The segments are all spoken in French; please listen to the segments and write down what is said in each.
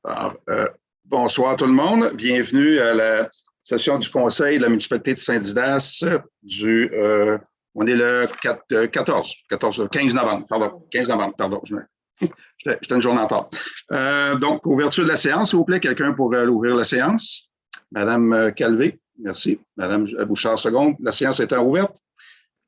Alors, bonsoir tout le monde. Bienvenue à la session du Conseil de la municipalité de Saint-Didas on est le 15 novembre, pardon. 15 novembre, pardon. J'étais une journée en retard. Donc, ouverture de la séance, s'il vous plaît, quelqu'un pour ouvrir la séance. Madame Calvé, merci. Madame Bouchard, seconde. La séance est ouverte.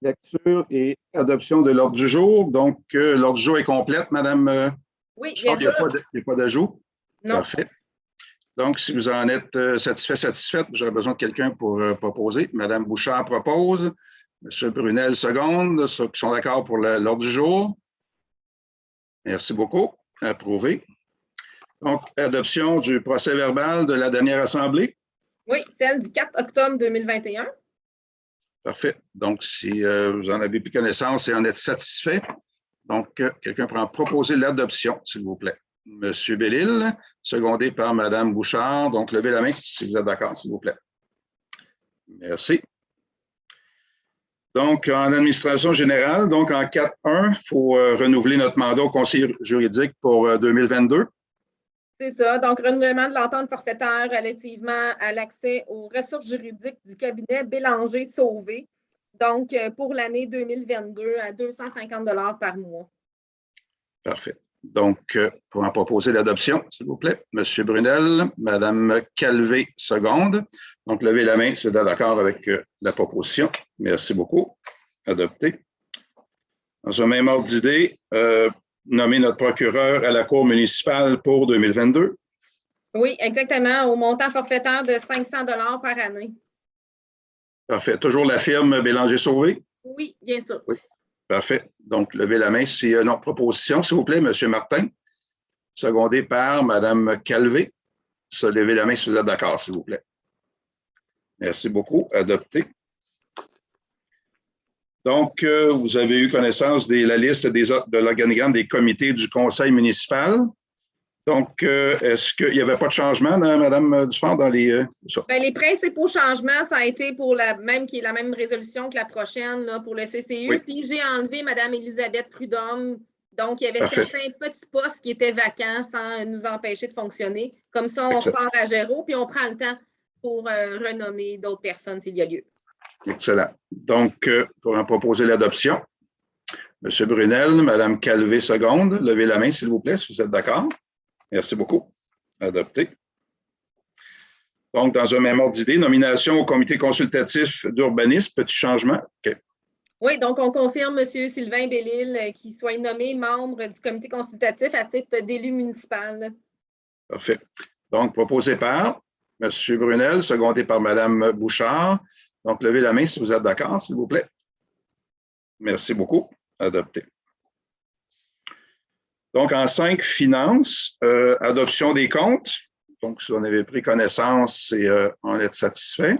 Lecture et adoption de l'ordre du jour. Donc, l'ordre du jour est complète, Madame. Oui, bien sûr. Il n'y a pas d'ajout? Non. Parfait. Donc, si vous en êtes satisfaite, j'aurais besoin de quelqu'un pour proposer. Madame Bouchard propose. Monsieur Brunel, seconde. Ceux qui sont d'accord pour l'ordre du jour. Merci beaucoup. Approuvé. Donc, adoption du procès-verbal de la dernière assemblée. Oui, celle du 4 octobre 2021. Parfait. Donc, si vous en avez pris connaissance et en êtes satisfait, donc, quelqu'un pourra proposer l'adoption, s'il vous plaît. Monsieur Bellil, secondé par Madame Bouchard. Donc, levez la main si vous êtes d'accord, s'il vous plaît. Merci. Donc, en administration générale, donc en 4.1, il faut renouveler notre mandat au conseil juridique pour 2022. C'est ça. Donc, renouvellement de l'entente forfaitaire relativement à l'accès aux ressources juridiques du cabinet Bélanger-Sauvé. Donc, pour l'année 2022 à 250 $ par mois. Parfait. Donc, pour en proposer l'adoption, s'il vous plaît, Monsieur Brunel, Madame Calvé, seconde. Donc, levez la main si vous êtes d'accord avec la proposition. Merci beaucoup. Adopté. Dans un même ordre d'idée, nommer notre procureur à la Cour municipale pour 2022. Oui, exactement, au montant forfaitaire de 500 $ par année. Parfait. Toujours la firme Bélanger-Sauvé? Oui, bien sûr. Oui. Parfait. Donc, levez la main s'il y a une proposition, s'il vous plaît, M. Martin. Secondé par Mme Calvé. Levez la main si vous êtes d'accord, s'il vous plaît. Merci beaucoup. Adopté. Donc, vous avez eu connaissance de la liste de l'organigramme des comités du conseil municipal. Donc, est-ce qu'il n'y avait pas de changement, Mme Dufort, dans les… Bien, les principaux changements, ça a été pour la même résolution que la prochaine là, pour le CCU. Oui. Puis, j'ai enlevé Mme Elisabeth Prudhomme. Donc, il y avait Parfait. certains petits postes qui étaient vacants sans nous empêcher de fonctionner. Comme ça, on repart à zéro, puis on prend le temps pour renommer d'autres personnes s'il y a lieu. Excellent. Donc, pour en proposer l'adoption, M. Brunel, Mme Calvé, seconde. Levez la main, s'il vous plaît, si vous êtes d'accord. Merci beaucoup. Adopté. Donc, dans un même ordre d'idée, nomination au comité consultatif d'urbanisme, petit changement. OK. Oui, donc on confirme M. Sylvain Bellil qui soit nommé membre du comité consultatif à titre d'élu municipal. Parfait. Donc, proposé par M. Brunel, secondé par Mme Bouchard. Donc, levez la main si vous êtes d'accord, s'il vous plaît. Merci beaucoup. Adopté. Donc, en 5, finances, adoption des comptes. Donc, si vous en avez pris connaissance et en êtes satisfait.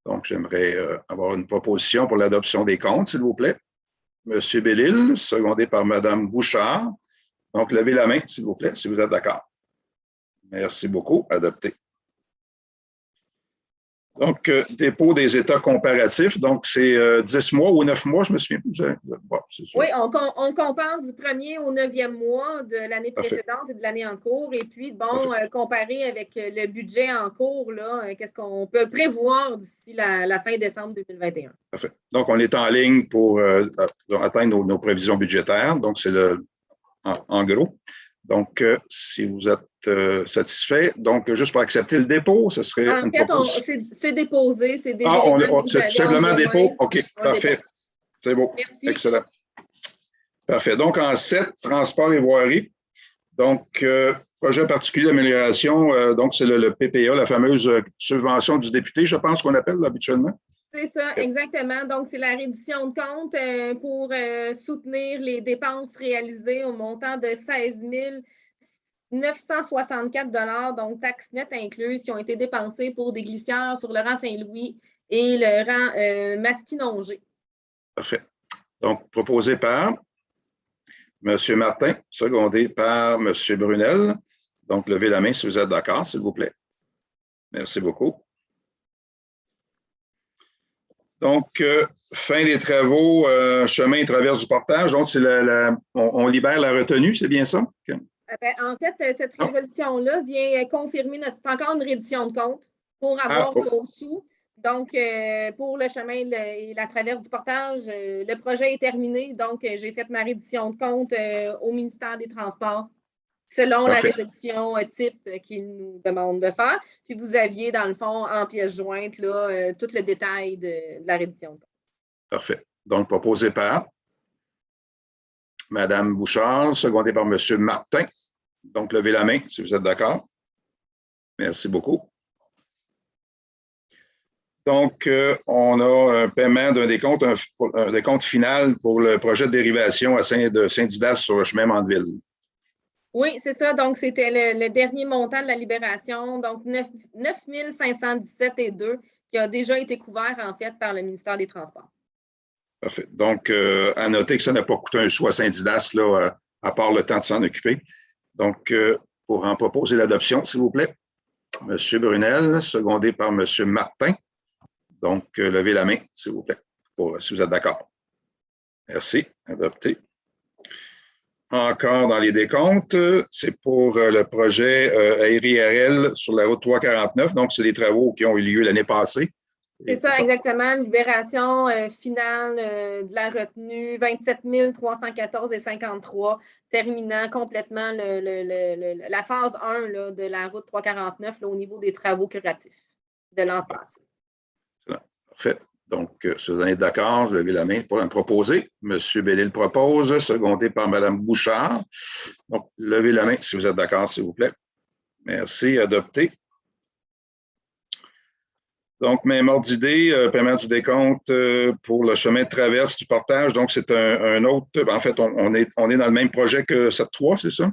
Donc, j'aimerais avoir une proposition pour l'adoption des comptes, s'il vous plaît. M. Bellil, secondé par Mme Bouchard. Donc, levez la main, s'il vous plaît, si vous êtes d'accord. Merci beaucoup. Adopté. Donc, dépôt des états comparatifs. Donc, c'est 10 mois ou 9 mois, je me souviens plus. Bon, oui, on compare du 1er au 9e mois de l'année précédente et de l'année en cours. Et puis, bon, comparer avec le budget en cours, qu'est-ce qu'on peut prévoir d'ici la fin décembre 2021? Parfait. Donc, on est en ligne pour atteindre nos prévisions budgétaires. Donc, c'est en gros. Donc, si vous êtes satisfait, donc juste pour accepter le dépôt, ce serait en une fait, proposition. c'est déposé, c'est des c'est tout simplement dépôt. OK, parfait. C'est beau. Merci. Excellent. Parfait. Donc, en 7, transport et voirie. Donc, projet particulier d'amélioration, donc c'est le PPA, la fameuse subvention du député, je pense qu'on appelle habituellement. C'est ça, exactement. Donc, c'est la reddition de compte pour soutenir les dépenses réalisées au montant de 16 964 $, donc taxes nettes incluses, qui ont été dépensées pour des glissières sur le rang Saint-Louis et le rang Masquinongé. Parfait. Donc, proposé par M. Martin, secondé par M. Brunel. Donc, levez la main si vous êtes d'accord, s'il vous plaît. Merci beaucoup. Donc, fin des travaux, chemin et traverse du portage. Donc, c'est on libère la retenue, c'est bien ça? Okay. En fait, cette résolution-là vient confirmer c'est encore une reddition de compte pour avoir nos sous. Donc, pour le chemin et la traverse du portage, le projet est terminé. Donc, j'ai fait ma reddition de compte au ministère des Transports selon la résolution type qu'il nous demande de faire. Puis, vous aviez, dans le fond, en pièce jointe, là, tout le détail de la reddition de compte. Parfait. Donc, proposé par Mme Bouchard, secondé par M. Martin. Donc, levez la main si vous êtes d'accord. Merci beaucoup. Donc, on a un paiement d'un décompte, un décompte final pour le projet de dérivation de Saint-Didas sur le chemin Mandeville. Oui, c'est ça. Donc, c'était le dernier montant de la libération, donc 9 517,2 qui a déjà été couvert, en fait, par le ministère des Transports. Parfait. Donc, à noter que ça n'a pas coûté un sou à Saint-Didas, là, à part le temps de s'en occuper. Donc, pour en proposer l'adoption, s'il vous plaît, M. Brunel, secondé par M. Martin. Donc, levez la main, s'il vous plaît, si vous êtes d'accord. Merci. Adopté. Encore dans les décomptes, c'est pour le projet ARIRL sur la route 349. Donc, c'est des travaux qui ont eu lieu l'année passée. C'est ça, exactement. Libération finale de la retenue, 27 314,53, terminant complètement la phase 1 là, de la route 349 là, au niveau des travaux curatifs de l'an passé. Parfait. Donc, si vous êtes d'accord, levez la main pour la proposer. M. Bellil propose, secondé par Mme Bouchard. Donc, levez la main si vous êtes d'accord, s'il vous plaît. Merci. Adopté. Donc, même ordre d'idée, paiement du décompte pour le chemin de traverse du portage. Donc, c'est un autre. En fait, on est dans le même projet que 7.3, c'est ça?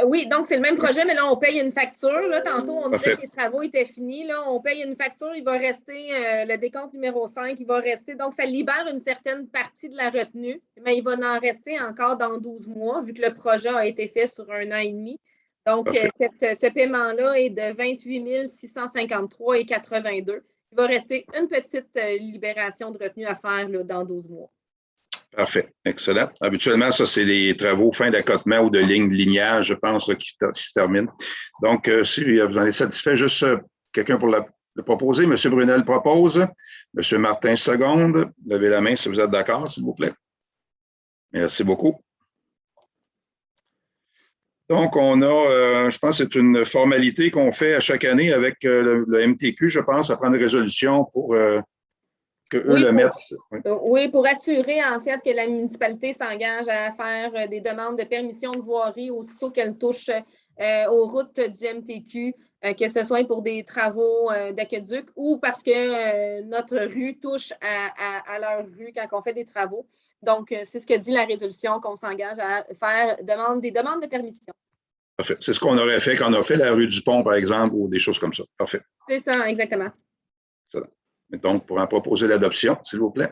Oui, donc c'est le même projet, mais là, on paye une facture. Là, tantôt, on disait que les travaux étaient finis. Là, on paye une facture, il va rester le décompte numéro 5, il va rester. Donc, ça libère une certaine partie de la retenue, mais il va en rester encore dans 12 mois, vu que le projet a été fait sur 1 an et demi. Donc, ce paiement-là est de 28 653,82. Il va rester une petite libération de retenue à faire là, dans 12 mois. Parfait. Excellent. Habituellement, ça, c'est les travaux fin d'accotement ou de lignage, je pense, qui se terminent. Donc, si vous en êtes satisfait, juste quelqu'un pour le proposer. M. Brunel propose. M. Martin seconde. Levez la main si vous êtes d'accord, s'il vous plaît. Merci beaucoup. Donc, on a, je pense que c'est une formalité qu'on fait à chaque année avec le MTQ, je pense, à prendre une résolution pour que eux le mettent. Oui, pour assurer, en fait, que la municipalité s'engage à faire des demandes de permission de voirie aussitôt qu'elle touche aux routes du MTQ, que ce soit pour des travaux d'aqueduc ou parce que notre rue touche à leur rue quand on fait des travaux. Donc, c'est ce que dit la résolution, qu'on s'engage à faire des demandes de permission. Parfait. C'est ce qu'on aurait fait quand on a fait la rue du Pont, par exemple, ou des choses comme ça. Parfait. C'est ça, exactement. Excellent. Donc, pour en proposer l'adoption, s'il vous plaît.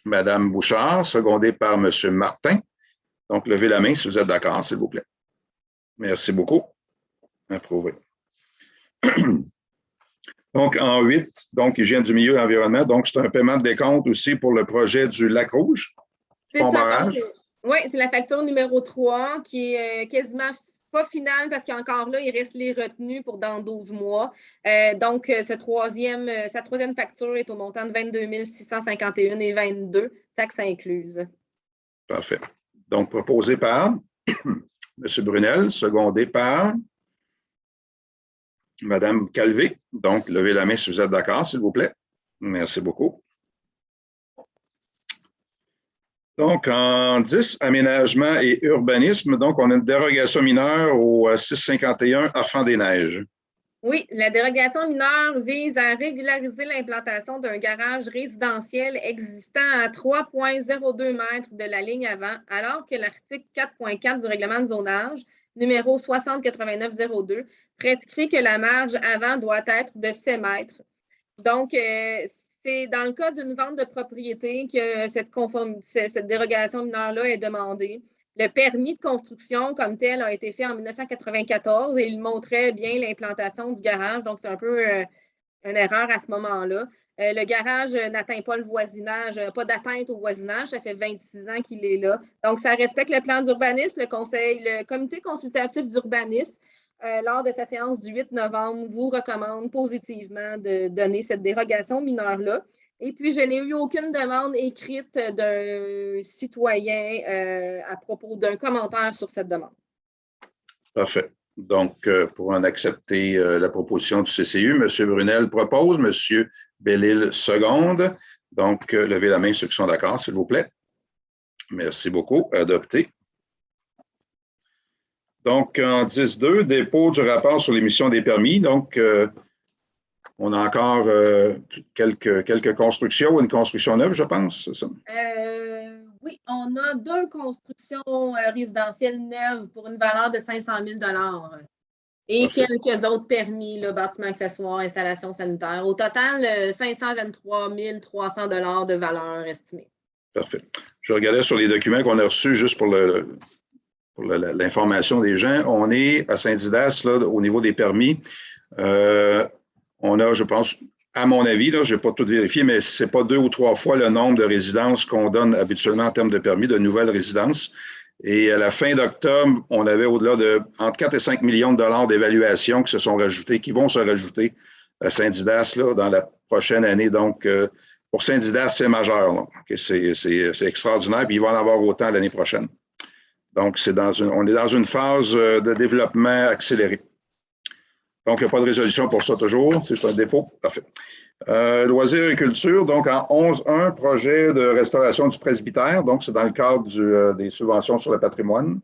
Mme Bouchard, secondée par M. Martin. Donc, levez la main si vous êtes d'accord, s'il vous plaît. Merci beaucoup. Approuvé. Donc, en 8, donc, hygiène du milieu et environnement. Donc, c'est un paiement de décompte aussi pour le projet du Lac Rouge. C'est ça. Oui, c'est la facture numéro 3 qui est quasiment pas finale parce qu'encore là, il reste les retenues pour dans 12 mois. Donc, sa troisième facture est au montant de 22 651,22, taxes incluses. Parfait. Donc, proposé par M. Brunel, secondé par Mme Calvé. Donc, levez la main si vous êtes d'accord, s'il vous plaît. Merci beaucoup. Donc, en 10, aménagement et urbanisme, donc on a une dérogation mineure au 651 Enfants-des-Neiges. Oui, la dérogation mineure vise à régulariser l'implantation d'un garage résidentiel existant à 3,02 mètres de la ligne avant, alors que l'article 4.4 du règlement de zonage, numéro 608902, prescrit que la marge avant doit être de 7 mètres. Donc, c'est dans le cas d'une vente de propriété que cette dérogation mineure-là est demandée. Le permis de construction comme tel a été fait en 1994 et il montrait bien l'implantation du garage. Donc, c'est un peu une erreur à ce moment-là. Le garage n'atteint pas le voisinage, pas d'atteinte au voisinage. Ça fait 26 ans qu'il est là. Donc, ça respecte le plan d'urbanisme. Le comité consultatif d'urbanisme, lors de sa séance du 8 novembre, vous recommande positivement de donner cette dérogation mineure-là. Et puis, je n'ai eu aucune demande écrite d'un citoyen à propos d'un commentaire sur cette demande. Parfait. Donc, pour en accepter la proposition du CCU, M. Brunel propose, M. Bellil seconde. Donc, levez la main ceux qui sont d'accord, s'il vous plaît. Merci beaucoup. Adopté. Donc, en 10.2, dépôt du rapport sur l'émission des permis. Donc, on a encore quelques constructions, une construction neuve, je pense, c'est ça? Oui, on a 2 constructions résidentielles neuves pour une valeur de 500 000 et parfait. Quelques autres permis, là, bâtiments accessoires, installations sanitaires. Au total, 523 300 de valeur estimée. Parfait. Je regardais sur les documents qu'on a reçus juste pour l'information des gens. On est à Saint-Didas, là, au niveau des permis. On a, je pense, à mon avis, je n'ai pas tout vérifié, mais ce n'est pas 2 ou 3 fois le nombre de résidences qu'on donne habituellement en termes de permis, de nouvelles résidences. Et à la fin d'octobre, on avait au-delà de entre 4 et 5 millions de dollars d'évaluations qui se sont rajoutés, qui vont se rajouter à Saint-Didas dans la prochaine année. Donc, pour Saint-Didas, c'est majeur. Okay, c'est extraordinaire. Puis il va en avoir autant l'année prochaine. Donc, on est dans une phase de développement accéléré. Donc, il n'y a pas de résolution pour ça toujours. C'est juste un dépôt. Parfait. Loisirs et culture, donc en 11.1, projet de restauration du presbytère. Donc, c'est dans le cadre des subventions sur le patrimoine.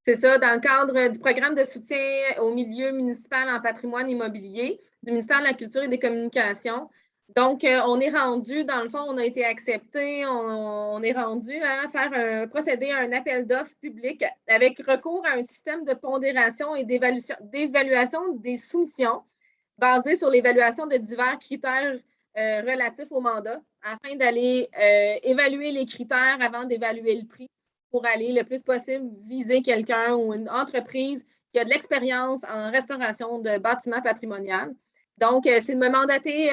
C'est ça, dans le cadre du programme de soutien au milieu municipal en patrimoine immobilier du ministère de la Culture et des Communications. Donc, on est rendu, dans le fond, on a été accepté, on est rendu à procéder à un appel d'offres public avec recours à un système de pondération et d'évaluation des soumissions basé sur l'évaluation de divers critères relatifs au mandat afin d'aller évaluer les critères avant d'évaluer le prix pour aller le plus possible viser quelqu'un ou une entreprise qui a de l'expérience en restauration de bâtiments patrimoniaux. Donc, c'est de me mandater,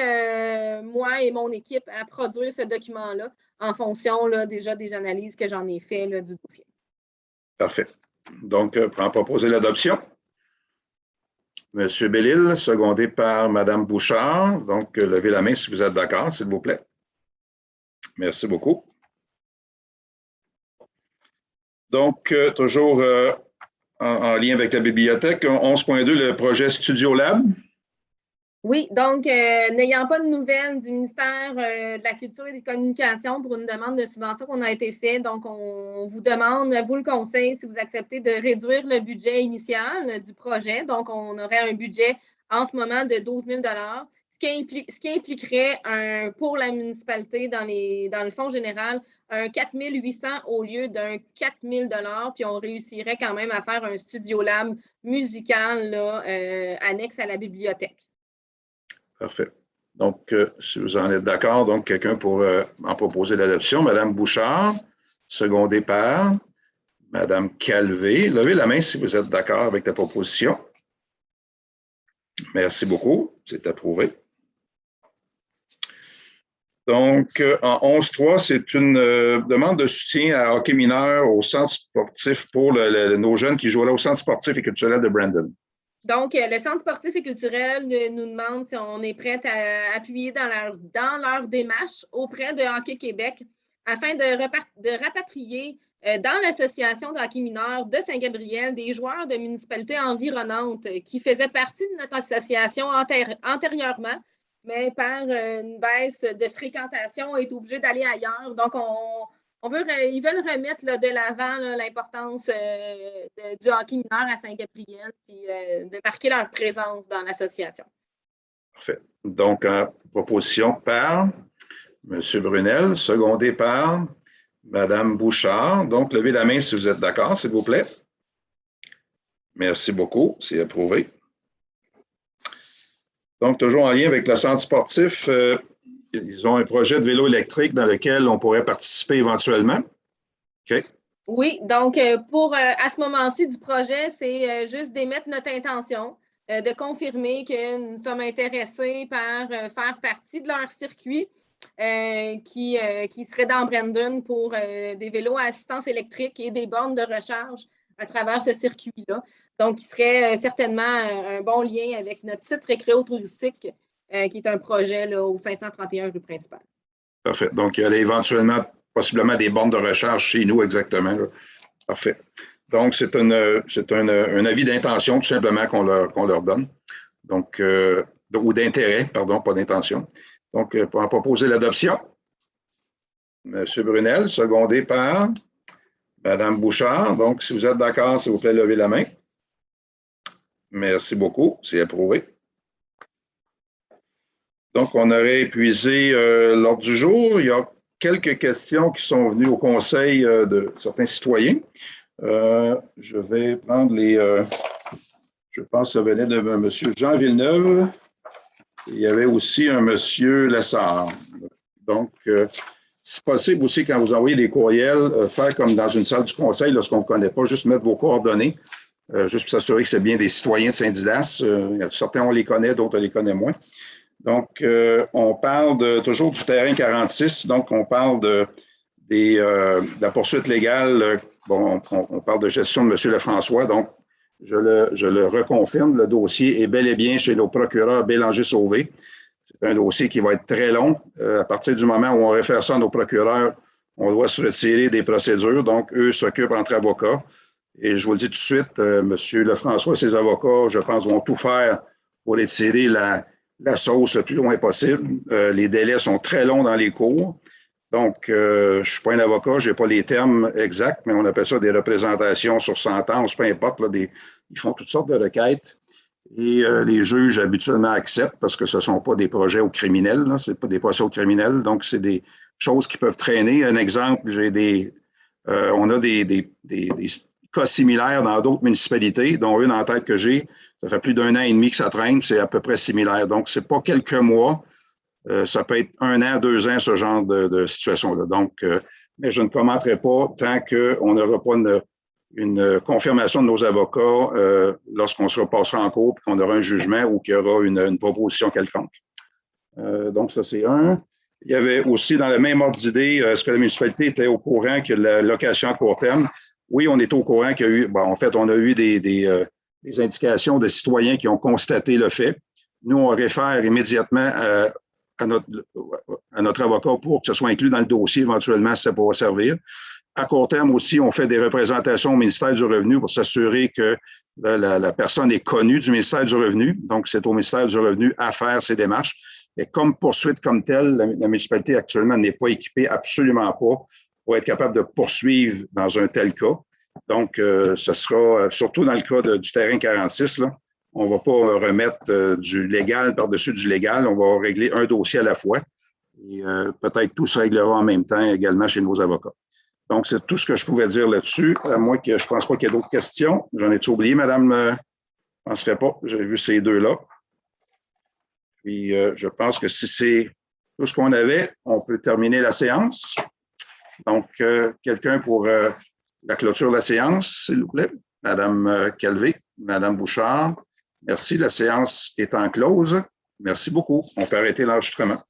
moi et mon équipe, à produire ce document-là en fonction déjà des analyses que j'en ai fait du dossier. Parfait. Donc, pour en proposer l'adoption. M. Bellil, secondé par Mme Bouchard. Donc, levez la main si vous êtes d'accord, s'il vous plaît. Merci beaucoup. Donc, toujours en lien avec la bibliothèque, 11.2, le projet Studio Lab. Oui, donc, n'ayant pas de nouvelles du ministère de la Culture et des Communications pour une demande de subvention qu'on a été faite, donc on vous demande, vous le conseil, si vous acceptez de réduire le budget initial du projet. Donc, on aurait un budget en ce moment de 12 000 ce qui impliquerait pour la municipalité dans le fonds général un 4 800 au lieu d'un 4 000 puis on réussirait quand même à faire un studio lab musical annexe à la bibliothèque. Parfait. Donc, si vous en êtes d'accord, donc quelqu'un pour en proposer l'adoption. Mme Bouchard, secondée par Mme Calvé. Levez la main si vous êtes d'accord avec la proposition. Merci beaucoup. C'est approuvé. Donc, en 11.3, c'est une demande de soutien à hockey mineur au centre sportif pour nos jeunes qui jouent là au centre sportif et culturel de Brandon. Donc, le Centre sportif et culturel nous demande si on est prêt à appuyer dans leur démarche auprès de Hockey Québec afin de rapatrier dans l'association de hockey mineur de Saint-Gabriel des joueurs de municipalités environnantes qui faisaient partie de notre association antérieurement, mais par une baisse de fréquentation, est obligé d'aller ailleurs. Donc, ils veulent remettre de l'avant l'importance du hockey mineur à Saint-Gabriel puis de marquer leur présence dans l'association. Parfait. Donc, proposition par M. Brunel, secondé par Mme Bouchard. Donc, levez la main si vous êtes d'accord, s'il vous plaît. Merci beaucoup. C'est approuvé. Donc, toujours en lien avec le centre sportif, ils ont un projet de vélo électrique dans lequel on pourrait participer éventuellement. OK. Oui, donc à ce moment-ci du projet, c'est juste d'émettre notre intention de confirmer que nous sommes intéressés par faire partie de leur circuit qui serait dans Brandon pour des vélos à assistance électrique et des bornes de recharge à travers ce circuit-là. Donc, qui serait certainement un bon lien avec notre site récréo-touristique qui est un projet là, au 531 rue principale. Parfait. Donc, il y a éventuellement, possiblement des bornes de recharge chez nous exactement. Là. Parfait. Donc, c'est un avis d'intention tout simplement qu'on leur donne. Donc, ou d'intérêt, pardon, pas d'intention. Donc, pour en proposer l'adoption, M. Brunel, secondé par Mme Bouchard. Donc, si vous êtes d'accord, s'il vous plaît, levez la main. Merci beaucoup. C'est approuvé. Donc, on aurait épuisé l'ordre du jour. Il y a quelques questions qui sont venues au conseil de certains citoyens. Je vais prendre les... je pense que ça venait de M. Jean Villeneuve. Il y avait aussi un M. Lessard. Donc, c'est possible aussi, quand vous envoyez des courriels, faire comme dans une salle du conseil, lorsqu'on ne connaît pas, juste mettre vos coordonnées, juste pour s'assurer que c'est bien des citoyens de Saint-Didas. Certains, on les connaît, d'autres, on les connaît moins. Donc, on parle toujours du terrain 46, donc on parle de la poursuite légale. Bon, on parle de gestion de M. Lefrançois, donc je le reconfirme, le dossier est bel et bien chez nos procureurs Bélanger-Sauvé. C'est un dossier qui va être très long. À partir du moment où on réfère ça à nos procureurs, on doit se retirer des procédures, donc eux s'occupent entre avocats. Et je vous le dis tout de suite, M. Lefrançois et ses avocats, je pense, vont tout faire pour étirer la sauce le plus loin possible. Les délais sont très longs dans les cours. Donc, je ne suis pas un avocat, je n'ai pas les termes exacts, mais on appelle ça des représentations sur sentence, peu importe. Là, ils font toutes sortes de requêtes et les juges habituellement acceptent parce que ce ne sont pas des projets au criminel, ce n'est pas des procès au criminel. Donc, c'est des choses qui peuvent traîner. Un exemple, on a des cas similaires dans d'autres municipalités, dont une en tête que j'ai. Ça fait plus d'1 an et demi que ça traîne, c'est à peu près similaire. Donc, ce n'est pas quelques mois. Ça peut être 1 an, 2 ans, ce genre de situation-là. Donc, mais je ne commenterai pas tant qu'on n'aura pas une confirmation de nos avocats lorsqu'on se repassera en cours et qu'on aura un jugement ou qu'il y aura une proposition quelconque. Donc, ça, c'est un. Il y avait aussi, dans le même ordre d'idée, est-ce que la municipalité était au courant que la location à court terme? Oui, on est au courant qu'il y a eu, bon, en fait, on a eu des indications de citoyens qui ont constaté le fait. Nous, on réfère immédiatement à notre avocat pour que ce soit inclus dans le dossier, éventuellement, si ça pourra servir. À court terme aussi, on fait des représentations au ministère du Revenu pour s'assurer que la personne est connue du ministère du Revenu. Donc, c'est au ministère du Revenu à faire ces démarches. Et comme poursuite comme telle, la municipalité actuellement n'est pas équipée, absolument pas, pour être capable de poursuivre dans un tel cas. Donc, ce sera, surtout dans le cas du terrain 46, là, on ne va pas remettre du légal par-dessus du légal. On va régler un dossier à la fois. Et peut-être tout se réglera en même temps également chez nos avocats. Donc, c'est tout ce que je pouvais dire là-dessus. À moins que je ne pense pas qu'il y ait d'autres questions. J'en ai-tu oublié, madame? Je ne penserais pas. J'ai vu ces deux-là. Puis, je pense que si c'est tout ce qu'on avait, on peut terminer la séance. Donc, quelqu'un pour la clôture de la séance, s'il vous plaît? Madame Calvé, madame Bouchard. Merci, la séance est en close. Merci beaucoup. On peut arrêter l'enregistrement.